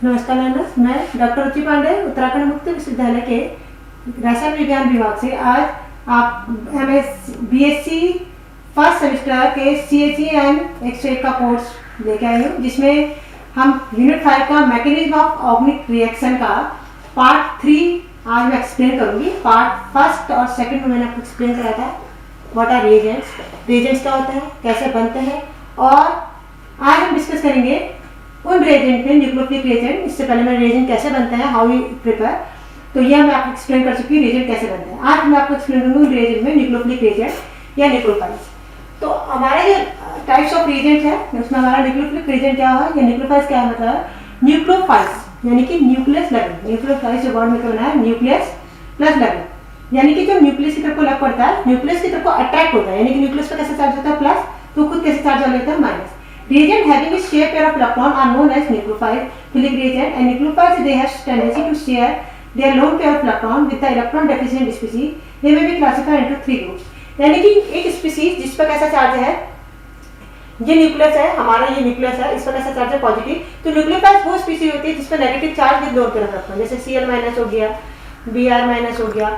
नमस्कार लर्नर्स, मैं डॉक्टर रुचि पांडे उत्तराखंड मुक्त विश्वविद्यालय के रसायन विज्ञान विभाग से आज आप हमें बीएससी फर्स्ट सेमेस्टर के CHE एंड एक्सट्रेट का कोर्स लेके आए हूँ, जिसमें हम यूनिट 5 का मैकेनिज्म ऑफ ऑर्गेनिक रिएक्शन का पार्ट 3 आज मैं एक्सप्लेन करूँगी। पार्ट फर्स्ट और सेकंड में मैंने आपको एक्सप्लेन कराया था व्हाट आर रिएजेंट्स, रिएजेंट्स क्या होते हैं, कैसे बनते हैं, और आज हम डिस्कस करेंगे उन रिएजेंट में न्यूक्लियोफिलिक रिएजेंट। इससे पहले मैं रिएजेंट कैसे बनते हैं, हाउ यू प्रिपेयर, तो ये मैं आपको एक्सप्लेन कर चुकी हूँ रिएजेंट कैसे बनते हैं। आज मैं आपको एक्सप्लेन करूँगी रिएजेंट में न्यूक्लियोफिलिक रिएजेंट या न्यूक्लियोफाइल्स। तो हमारे जो टाइप्स ऑफ रिएजेंट है उसमें हमारा न्यूक्लियोफिलिक रिएजेंट क्या है या न्यूक्लियोफाइल्स क्या है, मतलब न्यूक्लियोफाइल्स यानी कि न्यूक्लियस लगन। न्यूक्लियोफाइल्स जो वर्ड में बना है न्यूक्लियस प्लस लगन, यानी कि जो न्यूक्लियस की तरफ को लग पड़ता है, न्यूक्लियस की तरफ को अट्रैक्ट होता है, यानी कि न्यूक्लियस पर कैसे चार्ज होता है प्लस, तो खुद कैसे चार्ज हो लेता है minus. Reagent having a shared pair of electron are known as nucleophilic reagent, and nucleophiles they have tendency to share their lone pair of electron with the electron deficient species. They may be classified into 3 groups. यानी कि एक species जिस पर कैसा charge है, ये nucleus है, हमारा ये न्यूक्लियस है, इस पर कैसा चार्ज है पॉजिटिव, तो न्यूक्लियोफाइल्स वो स्पीसीज होती है जिस पर negative charge with lone pair of electron, जैसे Cl- हो गया, Br- हो गया।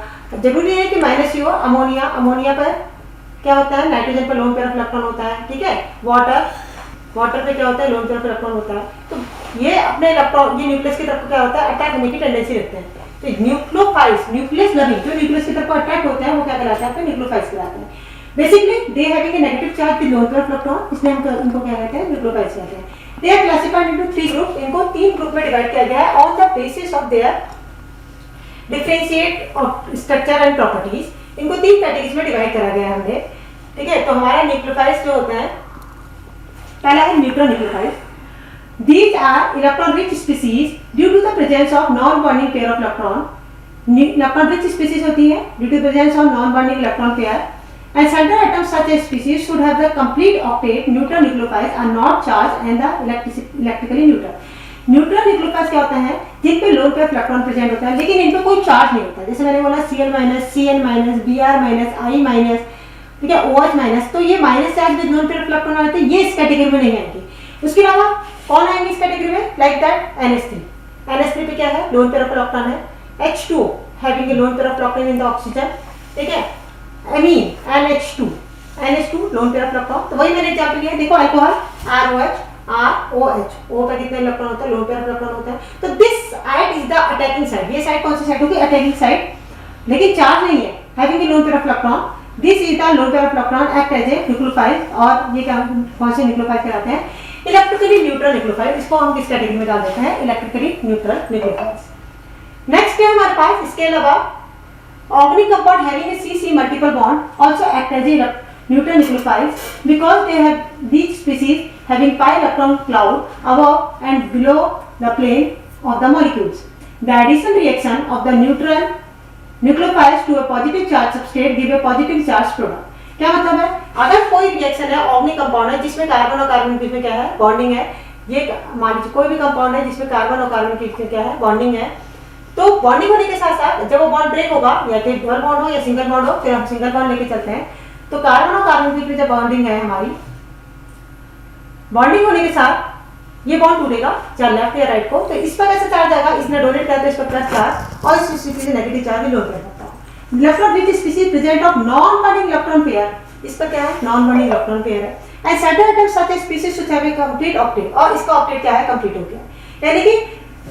जरूरी है कि माइनस ही हो। अमोनिया, अमोनिया पर क्या होता है, नाइट्रोजन पर लोन पेयर ऑफ इलेक्ट्रॉन होता है, ठीक है। वाटर पे क्या होता है, लोन पेयर ऑफ इलेक्ट्रॉन होता है। तो ये अपने इलेक्ट्रॉन, ये न्यूक्लियस की तरफ क्या होता है, अटैक होने की टेंडेंसी रखते हैं। तो न्यूक्लियोफाइल्स, न्यूक्लियस लविंग, जो न्यूक्लियस की तरफ अटैक होते हैं वो क्या कहलाते हैं, न्यूक्लियोफाइल्स कहलाते हैं। Basically they having a negative charge with lone pair of electron, इसलिए हम इनको क्या कहते हैं, न्यूक्लियोफाइल्स कहते हैं। They are classified into 3 group, इनको 3 ग्रुप में डिवाइड किया गया है on the basis of their differentiate of structure and properties. इनको 3 कैटेगरीज में डिवाइड करा गया है हमने, ठीक है। तो हमारा न्यूक्लियोफाइल्स जो होते हैं, पहला है neutral nucleophiles. These are electron-rich species due to the presence of non-bonding pair of electron. Electron-rich species होती है due to the presence of non-bonding electron pair. And central atoms such as species should have the complete octet. Neutral nucleophiles are not charged and the electrically neutral. Neutral nucleophiles क्या होते हैं, जिन पे loan pair electron present होता है लेकिन इन पे कोई charge नहीं होता। जैसे मैंने बोला Cl-, Cn-, Br-, I-, ठीक है, OH-। तो ये minus charge with lone pair of electron आते हैं, ये इस कैटेगरी में नहीं आएंगे। उसके अलावा कौन आएंगे इस कैटेगरी में, लाइक दैट NH3। NH3 पे क्या है, लोन पेयर ऑफ इलेक्ट्रॉन है। H2 having a lone pair of electron in the oxygen, ठीक है। अमीन NH2 loan pair of electron. तो वही मैंने एग्जांपल लिया, देखो अल्कोहल ROH, O पे कितने इलेक्ट्रॉन होता है, लोन पेयर ऑफ इलेक्ट्रॉन होता है। तो this side is the attacking side. ये साइड कौन सी साइड होगी, अटैकिंग साइड, लेकिन चार्ज नहीं है, having a lone pair of electron. This is the lone pair of electron act as a nucleophile, और ये क्या कौन से न्यूक्लियोफाइल कहलाते हैं, इलेक्ट्रिकली न्यूट्रल न्यूक्लियोफाइल। इसको हम किस कैटेगरी में डाल देते हैं, इलेक्ट्रिकली न्यूट्रल न्यूक्लियोफाइल्स। नेक्स्ट है हमारे पास, इसके अलावा organic compound having a C multiple bond also act as a neutral nucleophiles because they have these species having pi electron cloud above and below the plane of the molecules. The addition reaction of the neutral nucleophiles to a positive charge substrate give a positive charge product. क्या मतलब है, अगर कोई reaction है, organic compound है जिसमें carbon और carbon के बीच में क्या है, बॉन्डिंग है, ये मान लीजिए कोई भी कंपाउंड है जिसमें कार्बन और कार्बन के बीच में क्या है, बॉन्डिंग है, तो बॉन्डिंग होने के साथ साथ जब वो बॉन्ड ब्रेक होगा, या फिर डबल बॉन्ड हो या सिंगल बॉन्ड हो, फिर हम सिंगल बॉन्ड लेके चलते हैं, तो कार्बन और कार्बन के बीच में जब बॉन्डिंग है, हमारी बॉन्डिंग होने के साथ ये बॉन्ड टूटेगा, चाहे लेफ्ट या राइट को, तो इस पर कैसे चार्ज आएगा, इसने डोनेट करता है इस पर प्लस चार्ज, और इस स्पीसीज से नेगेटिव चार्ज भी लोड कर सकता है। Electron which species present of non bonding electron pair, इस पर क्या है, नॉन बॉन्डिंग इलेक्ट्रॉन पेयर है। And central atoms such a species should have a complete octet, और इसका ऑक्टेट क्या है, कंप्लीट हो गया। यानी कि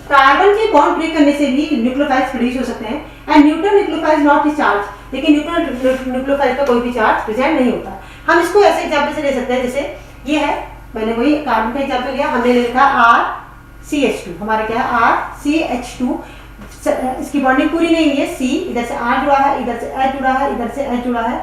कार्बन के बॉन्ड ब्रेक करने से भी न्यूक्लियोफाइल्स प्रोड्यूस हो सकते हैं। And neutral nucleophiles not charge, लेकिन न्यूट्रल न्यूक्लियोफाइल का कोई भी चार्ज प्रेजेंट नहीं होता। हम इसको ऐसे एग्जांपल से ले सकते हैं, जैसे ये है, मैंने वही कार्बन का एग्जांपल लिया, हमने लिखा RCH2, हमारा क्या है RCH2, इसकी बॉन्डिंग पूरी नहीं है, C इधर से R जुड़ा है, इधर से H जुड़ा है, इधर से H जुड़ा है,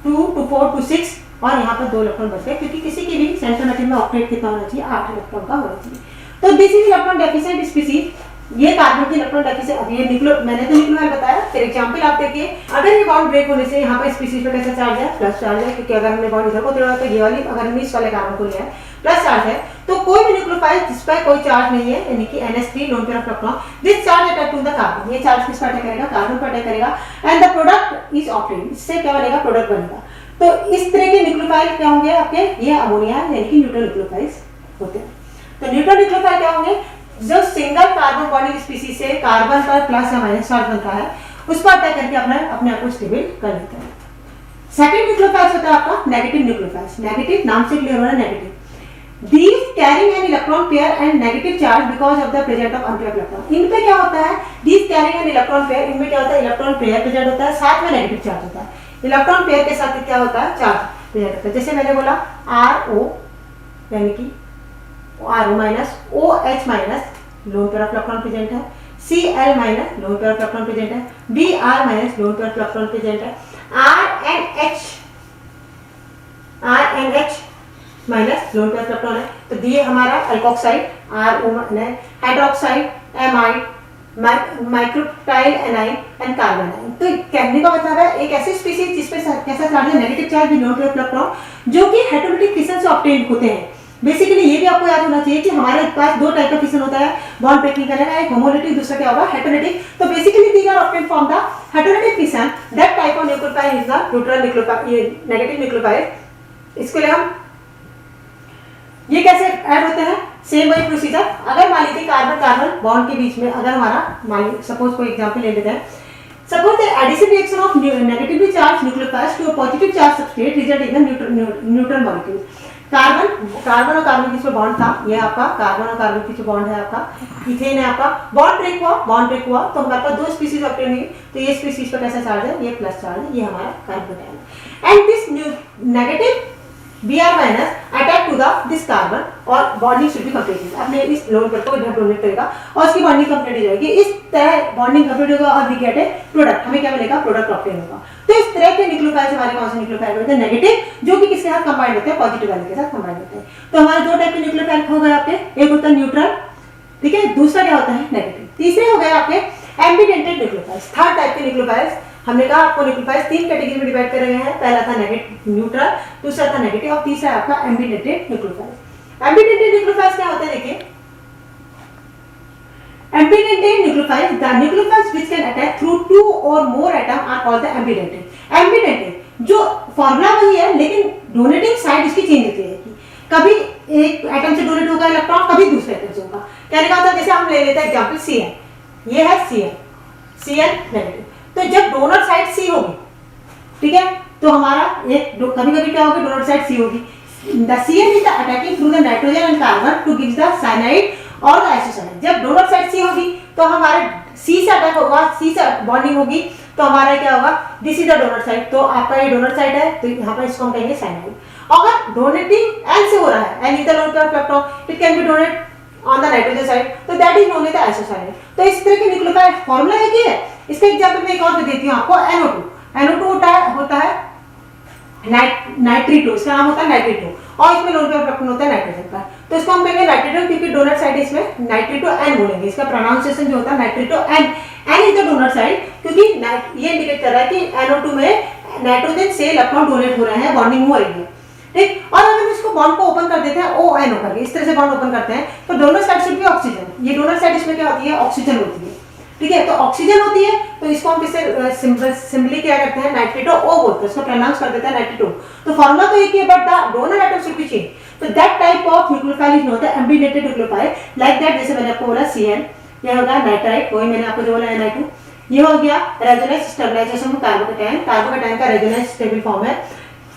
2 to 4 to 6, और यहाँ पर 2 इलेक्ट्रॉन बच गए, क्योंकि किसी की भी सेंट्रल एटम में ऑक्टेट कितना होना चाहिए, 8 इलेक्ट्रॉन का होना चाहिए। तो this is electron deficient species, ये कार्बन की इलेक्ट्रॉन डेफिशिएंट। अब ये मैंने तो न्यूक्लियोफाइल बताया, फिर एग्जांपल आप देखिए, अगर ये बॉन्ड ब्रेक होने से यहाँ पर स्पीसीज पे कैसा चार्ज है, प्लस चार्ज है, क्योंकि अगर हमने बॉन्ड इधर को तोड़ा तो ये वाली, अगर हमने इस वाले कार्बन को लिया है, प्लस चार्ज है। तो कोई भी न्यूक्लियोफाइल जिस पर कोई चार्ज नहीं है, यानी कि NH3 lone pair of electron, this charge attack to the carbon, ये चार्ज किस पर अटैक करेगा, कार्बन पर अटैक करेगा, and the product is octet, इससे क्या बनेगा, प्रोडक्ट बनेगा। तो इस तरह के न्यूक्लियोफाइल क्या होंगे आपके, ये अमोनिया यानी कि न्यूट्रल न्यूक्लियोफाइल्स होते हैं। तो न्यूट्रल न्यूक्लियोफाइल क्या होंगे, जो सिंगल कार्बन बॉन्डिंग स्पीसीज से कार्बन पर प्लस या माइनस चार्ज बनता है उस पर अटैक करके अपने आप को स्टेबल कर लेता है। सेकंड न्यूक्लियोफाइल्स होता है आपका नेगेटिव न्यूक्लियोफाइल्स। नेगेटिव नाम से क्लियर हो रहा है, negative. These carrying an electron pair and negative charge because of the presence of unpaired electron। इन पे क्या होता है, these carrying an electron pair, इनमें क्या होता है, इलेक्ट्रॉन पेयर प्रेजेंट होता है, साथ में नेगेटिव चार्ज होता है। इलेक्ट्रॉन पेयर के साथ क्या होता है, चार्ज प्रेजेंट होता है। जैसे मैंने बोला RO यानी कि RO minus, OH minus lone pair of electron present है, Cl minus lone pair of electron present है, Br minus lone pair of electron present है, RNH minus lone pair electron है। तो ये हमारा अल्कोक्साइड RO है, हाइड्रोक्साइड एमाइड, माइक्रोटाइल एनाइन एंड कार्बन है। तो कहने का मतलब है एक ऐसी स्पीशीज जिसपे कैसा चार्ज है, नेगेटिव चार्ज भी लोन पेयर इलेक्ट्रॉन, जो कि हेटेरोटिक फिशन से ऑब्टेन होते हैं। बेसिकली ये भी आपको याद होना चाहिए कि हमारे पास दो टाइप का फिशन होता है, बॉन्ड ब्रेकिंग करेगा, एक होमोलिटिक, दूसरा क्या होगा, हेटेरोटिक। तो basically these are obtain from the heterolytic fission. That type of nucleophile is the neutral nucleophile, ये नेगेटिव न्यूक्लियोफाइल। इसके लिए हम ये कैसे ऐड होते हैं, सेम वही प्रोसीजर। अगर मान लीजिए कार्बन कार्बन बॉन्ड के बीच में अगर हमारा मान सपोज कोई एग्जांपल ले लेते हैं, suppose the addition reaction of negatively charged nucleophiles to a positive charge substrate result in neutral molecule. Carbon और कार्बन के बीच में बॉन्ड था, ये आपका कार्बन और कार्बन के बीच में बॉन्ड है, आपका इथेन है, आपका बॉन्ड ब्रेक हुआ तो हमारे पास दो स्पीशीज ऑब्टेन हुई। तो ये स्पीशीज पर कैसा चार्ज है, ये प्लस चार्ज है, ये हमारा कार्बन है। And this negative Br minus attack to this carbon और बॉन्डिंग शुड बी कंप्लीटेड। आपने इस लोन पर को डोनेट करेगा और उसकी बॉन्डिंग कंप्लीट हो जाएगी। इस तरह बॉन्डिंग कंप्लीट होगा और वी गेट ए प्रोडक्ट, हमें क्या मिलेगा, प्रोडक्ट ऑब्टेन होगा। तो इस तरह के न्यूक्लियोफाइल्स हमारे कौन से न्यूक्लियोफाइल होते हैं, नेगेटिव, जो कि किसके साथ कंबाइंड होते हैं, पॉजिटिव वाले के साथ कंबाइंड होते हैं। तो हमारे दो टाइप के न्यूक्लियोफाइल हो गए आपके, एक होता है न्यूट्रल, ठीक है, दूसरा क्या होता है, नेगेटिव। तीसरे हो गए आपके एम्बिडेंटेड न्यूक्लियोफाइल्स। थर्ड टाइप के न्यूक्लियोफाइल्स हमने कहा आपको न्यूक्लियोफाइल्स तीन कैटेगरी में डिवाइड कर रहे हैं। पहला था नेगेटिव न्यूट्रल, दूसरा था नेगेटिव और तीसरा आपका एम्बिडेंटेड न्यूक्लियोफाइल्स। एम्बिडेंटेड न्यूक्लियोफाइल्स क्या होते हैं, देखिए, ambidentate nucleophiles, the nucleophiles which can attack through two और more atom are called the ambidentate. Ambidentate जो फार्मूला वही है लेकिन डोनेटिंग साइड इसकी चेंज होती है, कभी एक एटम से डोनेट होगा इलेक्ट्रॉन, कभी दूसरे एटम से होगा। कहने का मतलब जैसे हम ले लेते हैं एग्जांपल Cn, ये है Cn नेगेटिव। तो जब डोनर साइड सी होगी, ठीक है, तो हमारा एक कभी-कभी क्या होगी, डोनर साइड सी होगी। The Cn is the attacking through the nitrogen and carbon to give the cyanide और द आइसोसाइनाइड। जब डोनर साइड सी होगी तो हमारे सी से अटैक होगा, सी से बॉन्डिंग होगी, तो हमारा क्या होगा, this is the donor side. तो आपका ये डोनर साइड है, तो यहाँ पर इसको हम कहेंगे साइनाइड। अगर डोनेटिंग एन से हो रहा है, N is the lone pair of electron, it can be donate on the nitrogen side, तो that is known as the isocyanide. तो इस तरह के न्यूक्लियोफाइल फार्मूला है कि है। इसका एग्जांपल मैं एक और दे देती हूं आपको, NO2 होता है नाइट्रेटो, इसका नाम होता है नाइट्रेटो, और इसमें लोन पेयर इलेक्ट्रॉन होता है नाइट्रोजन का। तो इसको हम कहेंगे नाइट्रेटो, क्योंकि डोनर साइड इसमें नाइट्रेटो एन बोलेंगे। इसका प्रोनाउंसिएशन जो होता है nitrito N is the donor side, क्योंकि ये इंडिकेट कर रहा है कि NO2 में नाइट्रोजन से इलेक्ट्रॉन डोनेट हो रहे हैं, बॉन्डिंग हो रही है, ठीक। और अगर इसको बॉन्ड को ओपन कर देते हैं ONO करके, इस तरह से बॉन्ड ओपन करते हैं, तो donor side should be oxygen. ये डोनर साइड इसमें क्या होती है, ऑक्सीजन होती है, ठीक है। तो ऑक्सीजन होती है, तो इसको हम किससे सिंपली क्या करते हैं, नाइट्रेटो O बोलते हैं, इसको प्रोनाउंस कर देते हैं नाइट्रेटो। तो फार्मूला तो एक ही है, but the donor atom should be change. तो that type of nucleophile is known as ambidentate nucleophile. Like that, जैसे मैंने आपको बोला Cn, ये हो गया नाइट्राइट, वही मैंने आपको जो बोला Ni2, ये हो गया रेजोनेंस स्टेबलाइजेशन में कार्बोकेटायन का रेजोनेंस स्टेबल फॉर्म है,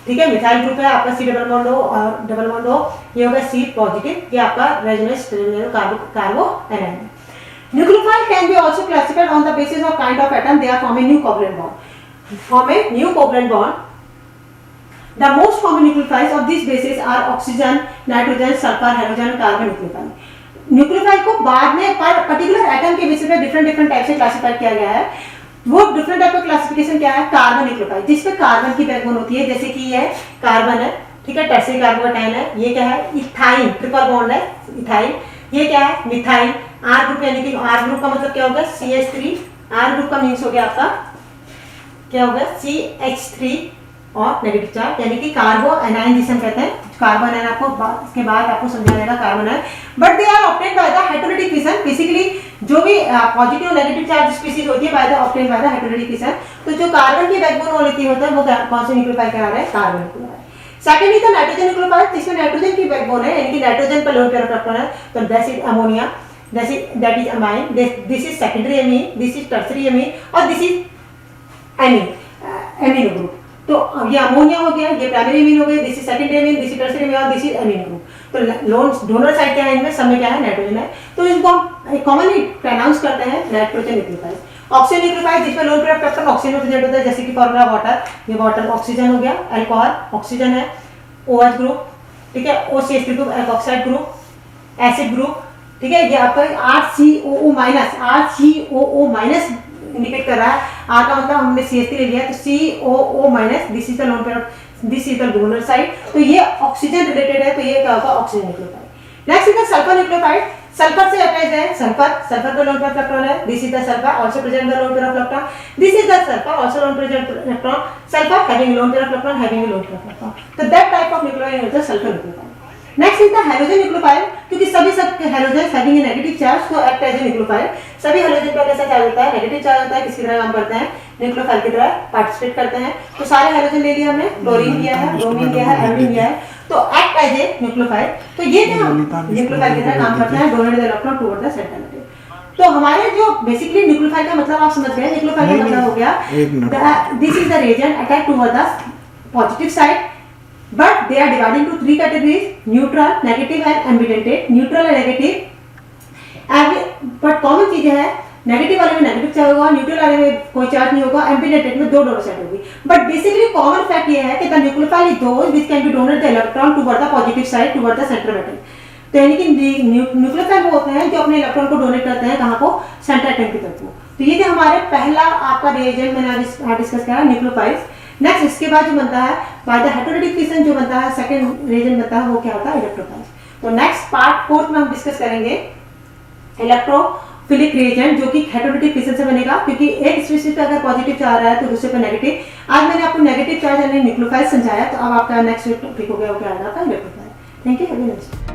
ठीक है। मिथाइल ग्रुप है आपका, C डबल बॉन्ड हो और डबल बॉन्ड हो, ये होगा C पॉजिटिव, ये आपका रेजोनेंस कार्बो एनायन है। Nucleophile can be also classified on the basis of kind of atom they are forming new covalent bond. Form a new covalent bond. The most common nucleophiles of this basis are oxygen, nitrogen, sulfur, halogen, carbon nucleophile. Nucleophile को बाद में particular atom के basis पे different type से classify किया गया है। वो डिफरेंट टाइप का क्लासिफिकेशन क्या है, कार्बन न्यूक्लियोफाइल, जिसपे कार्बन की बैकबोन होती है, जैसे कि ये कार्बन है, ठीक है, टर्सरी कार्बोकेटायन है, ये क्या है, इथाइन, ट्रिपल बॉन्ड है इथाइन, ये क्या है, मिथाइल। आर ग्रुप यानी कि आर ग्रुप का मतलब क्या होगा, CH3, आर ग्रुप का मीन्स हो गया आपका क्या होगा, CH3 और नेगेटिव चार्ज, यानी कि कार्बो एनाइन जिसे हम कहते हैं। कार्बन है आपको इसके बाद आपको समझा जाएगा कार्बन है, but they are obtained by the heterolytic fission. Basically जो भी पॉजिटिव और नेगेटिव चार्ज स्पीशीज होती है, by the obtained by the heterolytic fission. तो जो कार्बन की बैकबोन मोलिक्यूल होता है वो कौन से न्यूक्लियोफाइल करा रहा है, carbon nucleophile. Second is the nitrogen nucleophile, जिसमें नाइट्रोजन की बैकबोन है, यानी कि नाइट्रोजन पर लोन पेयर इलेक्ट्रॉन है, तो that is ammonia. That is amine, this is secondary amine, this is tertiary amine और दिस इज एमीनो ग्रुप। तो ये अमोनिया हो गया, ये प्राइमरी एमीन हो गया, this is secondary amine, this is tertiary amine और दिस इज एमीन ग्रुप। तो डोनर साइड क्या है इनमें, सब में क्या है, नाइट्रोजन है। तो इसको हम कॉमनली प्रोनाउंस करते हैं नाइट्रोजन न्यूक्लियोटाइड। ऑक्सीजन न्यूक्लियोटाइड जिसमें loan pair of electron oxygen में प्रेजेंट होता है, जैसे कि फॉर्मूला वाटर, ये वाटर ऑक्सीजन हो गया, अल्कोहल ऑक्सीजन है, OH ग्रुप, ठीक है, OCH3 group alkoxide group, acid group, ठीक है। ये आपका RCOO माइनस इंडिकेट कर रहा है, R का मतलब हमने CH3 ले लिया तो COO minus, this is the lone pair of, this is the donor side. तो ये ऑक्सीजन रिलेटेड है, तो ये क्या होगा, oxygen nucleotide. Next is the sulphur nucleotide. Sulphur से अटैच है सल्फर का लोन पेयर ऑफ इलेक्ट्रॉन है, this is the sulphur also present the lone pair of electron, this is the sulphur also loan present electron, sulphur having loan pair of electron, having loan pair of electron. तो that type of nucleotide is the sulphur nucleotide. Next is the halogen nucleophile, क्योंकि सभी सब halogens having a negative charge तो act as a nucleophile. सभी halogen का कैसा charge होता है, नेगेटिव चार्ज होता है, किसकी तरह काम करते हैं, न्यूक्लियोफाइल की तरह पार्टिसिपेट करते हैं। तो सारे हैलोजन ले लिया हमने, क्लोरीन लिया है, ब्रोमीन लिया है, आयोडीन लिया है, तो एक्ट एज ए न्यूक्लियोफाइल। तो ये जो न्यूक्लियोफाइल की तरह काम करते हैं, donate the electron toward the centre material. तो हमारे जो बेसिकली न्यूक्लियोफाइल का मतलब आप समझ गए, न्यूक्लियोफाइल का मतलब हो गया this is the reagent attack toward the positive side, but they are divided into three categories: neutral, negative and ambidentate। neutral and negative, but common चीजें हैं, नेगेटिव वाले में नेगेटिव चार्ज होगा, न्यूट्रल वाले में कोई चार्ज नहीं होगा, एम्बिडेंटेट में दो डोनर साइड होगी। बट बेसिकली कॉमन फैक्ट ये है कि the nucleophile is those which can be donate the electron toward the positive side, toward the centre metal. तो यानी कि न्यूक्लियोफाइल वो होते हैं जो अपने इलेक्ट्रॉन को डोनेट करते हैं कहाँ को, सेंटर एटम की तरफ को। तो ये थे हमारे पहला आपका रिएजेंट मैंने आज डिस्कस किया न्यूक्लियोफाइल्स। नेक्स्ट इसके बाद जो बनता है बाय द हेटेरोडिक फिशन जो बनता है, सेकंड रिएजेंट बनता है, वो क्या होता है, इलेक्ट्रोफाइल्स। तो नेक्स्ट पार्ट 4 में हम डिस्कस करेंगे इलेक्ट्रोफिलिक रिएजेंट जो कि हेटेरोडिक फिशन से बनेगा, क्योंकि एक स्पीशीज पे अगर पॉजिटिव चार्ज है तो दूसरे पे नेगेटिव। आज मैंने आपको नेगेटिव चार्ज यानी न्यूक्लियोफाइल समझाया, तो अब आपका नेक्स्ट टॉपिक हो गया वो क्या आएगा, इलेक्ट्रोफाइल। Thank you.